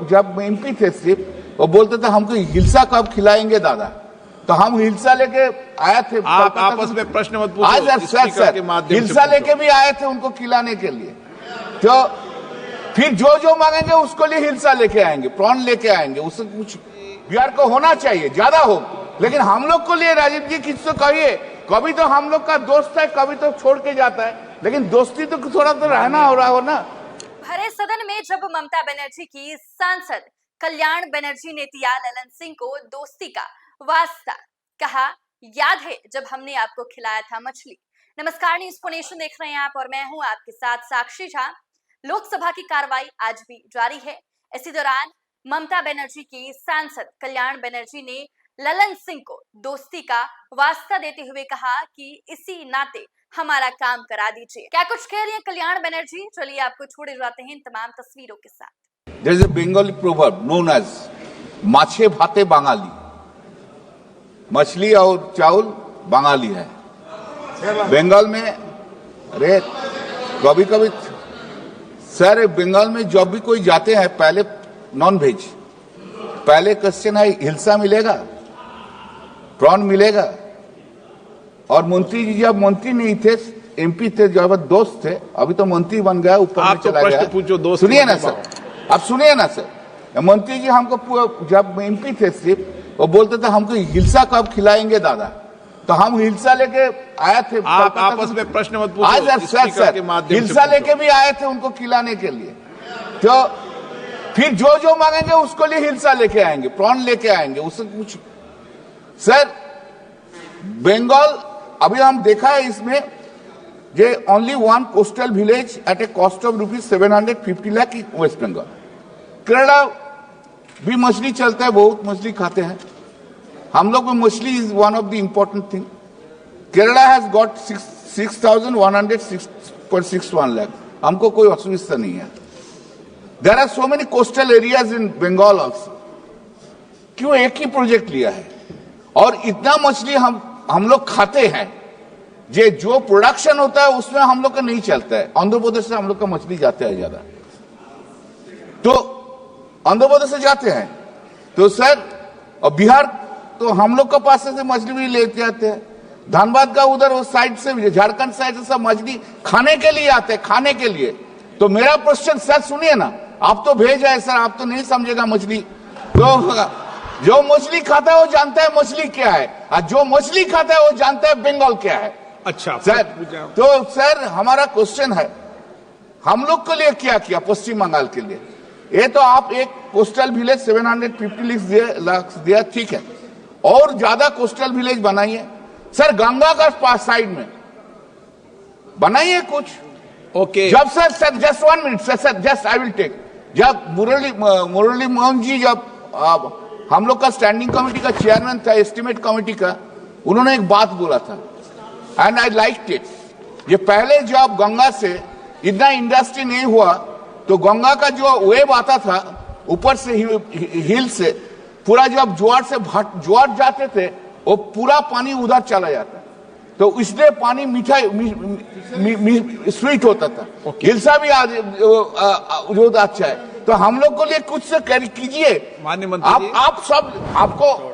जब एमपी थे सिर्फ वो बोलते थे हमको हिलसा कब खिलाएंगे दादा, तो हम हिलसा लेके आए थे। आप आपस में प्रश्न मत पूछो, आज सर हिलसा लेके भी आए थे उनको खिलाने के लिए। तो फिर जो जो मांगेंगे उसको लिए हिलसा लेके आएंगे, प्रॉन लेके आएंगे। उससे कुछ बिहार को होना चाहिए, ज्यादा हो, लेकिन हम लोग को लिए राजीव जी किसी से कहिए, कभी तो हम लोग का दोस्त है, कभी तो छोड़ के जाता है, लेकिन दोस्ती तो थोड़ा तो रहना हो रहा हो ना। भरे सदन में जब ममता बनर्जी की सांसद कल्याण बनर्जी ने दिया ललन सिंह को दोस्ती का वास्ता, कहा याद है जब हमने आपको खिलाया था मछली। नमस्कार, न्यूज़ फॉर नेशन देख रहे हैं आप और मैं हूं आपके साथ साक्षी झा। लोकसभा की कार्रवाई आज भी जारी है। इसी दौरान ममता बनर्जी की सांसद कल्याण बनर्जी ने ललन सिंह को दोस्ती का वास्ता देते हुए कहा कि इसी नाते हमारा काम करा दीजिए। क्या कुछ कह रही है कल्याण बनर्जी, चलिए आपको छोड़े जाते हैं इन तमाम तस्वीरों के साथ। There is a Bengali proverb known as माछे भाते बंगाली, मछली और चावल बंगाली है। बंगाल में अरे कभी कभी सर बंगाल में जब भी कोई जाते हैं पहले नॉन वेज, पहले क्वेश्चन है हिलसा मिलेगा, प्रॉन मिलेगा। और मंत्री जी जब मंत्री नहीं थे, एमपी थे, जब दोस्त थे, अभी तो मंत्री बन गया, ऊपर में चला गया। सुनिए ना सर, अब सुनिए ना सर, मंत्री जी हमको जब एमपी थे सिर्फ वो बोलते थे हमको हिलसा कब खिलाएंगे दादा, तो हम हिलसा लेके आए थे। आप आपस में प्रश्न मत पूछो, आज सर हिलसा लेके भी आए थे उनको खिलाने के लिए। तो फिर जो जो मांगेंगे उसको लिए हिलसा लेके आएंगे, प्रॉन लेके आएंगे। उससे कुछ सर बंगाल अभी हम देखा है इसमें जे only one coastal village at a cost of ₹750 lakh West Bengal. Kerala भी मछली चलता है, बहुत मछली खाते हैं हम लोग में। मछली is one of the important thing. Kerala has got 6,161 lakh, हमको कोई असुविधा नहीं है। There are so many coastal areas in Bengal also. क्यों एक ही प्रोजेक्ट लिया है और इतना मछली हम लोग खाते हैं, जो प्रोडक्शन होता है उसमें हम लोग का नहीं चलता है। आंध्र प्रदेश से हम लोग का मछली जाता है ज्यादा, तो आंध्र प्रदेश से जाते हैं। तो सर और बिहार तो हम लोग के पास से मछली भी लेते आते हैं। धनबाद का उधर उस साइड से, झारखंड साइड से सब मछली खाने के लिए आते हैं, खाने के लिए। तो मेरा क्वेश्चन सर सुनिए ना, आप तो भेज है सर, आप तो नहीं समझेगा मछली। तो जो मछली खाता है वो जानता है मछली क्या है, और जो मछली खाता है वो जानता है बंगाल क्या है। अच्छा सर, तो सर हमारा क्वेश्चन है हम लोग के लिए क्या किया पश्चिम बंगाल के लिए। ये तो आप एक कोस्टल विलेज 750 लाख दिया, ठीक है, और ज्यादा कोस्टल विलेज बनाइए सर, गंगा का पास साइड में बनाइए कुछ। ओके जब sir just 1 minute sir, just I will take. जब मुरली मोहन जी जब हम लोग का स्टैंडिंग कमेटी का चेयरमैन था, एस्टिमेट कमेटी का, उन्होंने एक बात बोला था एंड आई लाइक इट। ये पहले जब गंगा से इतना इंडस्ट्री नहीं हुआ तो गंगा का जो वेव आता था ऊपर से हिल से, पूरा जब ज्वार जाते थे वो पूरा पानी उधर चला जाता, तो इसलिए पानी मीठा स्वीट होता था। हिलसा भी जो अच्छा है, तो हम लोग को लिए कुछ से कीजिए। माननीय मंत्री आप सब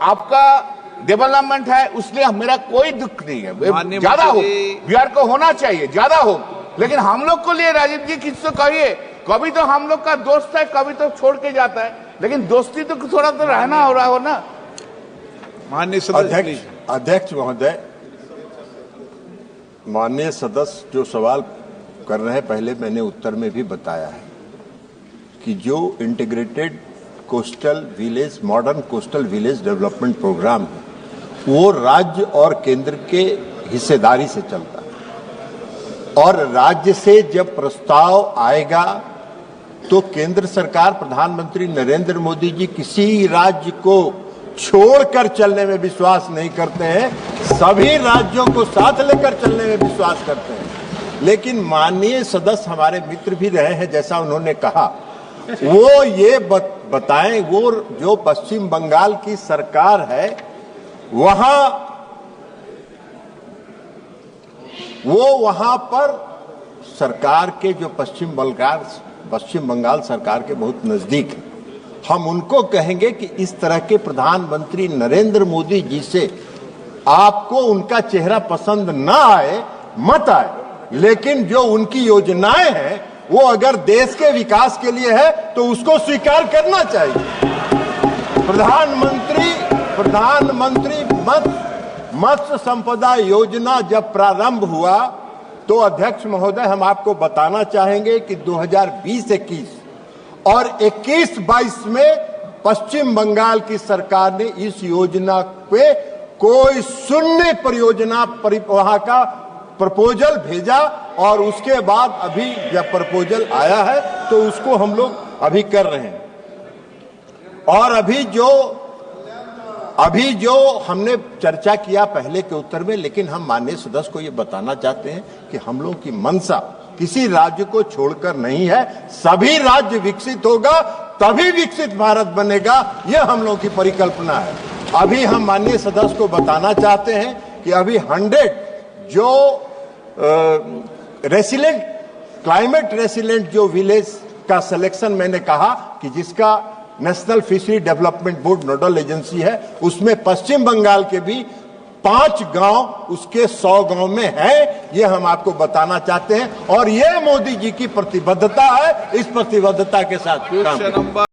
आपका डेवलपमेंट है, उसलिए मेरा कोई दुख नहीं है। ज्यादा हो, बिहार को होना चाहिए, ज्यादा हो, लेकिन हम लोग को लिए राजीव जी किसी से कहिए, कभी तो हम लोग का दोस्त है, कभी तो छोड़ के जाता है, लेकिन दोस्ती तो थोड़ा तो रहना हो रहा हो ना। माननीय अध्यक्ष महोदय, माननीय सदस्य जो सवाल कर रहे हैं, पहले मैंने उत्तर में भी बताया है कि जो integrated coastal village, modern coastal village development programme है वो राज्य और केंद्र के हिस्सेदारी से चलता है, और राज्य से जब प्रस्ताव आएगा तो केंद्र सरकार, प्रधानमंत्री नरेंद्र मोदी जी किसी राज्य को छोड़कर चलने में विश्वास नहीं करते हैं, सभी राज्यों को साथ लेकर चलने में विश्वास करते हैं। लेकिन माननीय सदस्य हमारे मित्र भी रहे हैं, जैसा उन्होंने कहा, वो ये बताएं, वो जो पश्चिम बंगाल की सरकार है वहां पर सरकार के जो पश्चिम बंगाल सरकार के बहुत नजदीक है, हम उनको कहेंगे कि इस तरह के प्रधानमंत्री नरेंद्र मोदी जी से आपको उनका चेहरा पसंद ना आए, मत आए, लेकिन जो उनकी योजनाएं हैं वो अगर देश के विकास के लिए है तो उसको स्वीकार करना चाहिए। प्रधानमंत्री मत्स्य संपदा योजना जब प्रारंभ हुआ तो अध्यक्ष महोदय हम आपको बताना चाहेंगे कि 2020-21 और 21-22 में पश्चिम बंगाल की सरकार ने इस योजना पे कोई शून्य परियोजना वहां का प्रपोजल भेजा और उसके बाद अभी जब प्रपोजल आया है तो उसको हम लोग अभी कर रहे हैं। और अभी जो हमने चर्चा किया पहले के उत्तर में, लेकिन हम माननीय सदस्य को ये बताना चाहते हैं कि हम लोग की मंशा किसी राज्य को छोड़कर नहीं है। सभी राज्य विकसित होगा तभी विकसित भारत बनेगा, यह हम लोग की परिकल्पना है। अभी हम माननीय सदस्य को बताना चाहते हैं कि अभी 100 जो रेसिलेंट क्लाइमेट रेसिलेंट जो विलेज का सिलेक्शन मैंने कहा कि जिसका national fishery development board nodal agency है, उसमें पश्चिम बंगाल के भी 5 गांव उसके 100 गांव में है, ये हम आपको बताना चाहते हैं। और ये मोदी जी की प्रतिबद्धता है, इस प्रतिबद्धता के साथ काम क्वेश्चन नंबर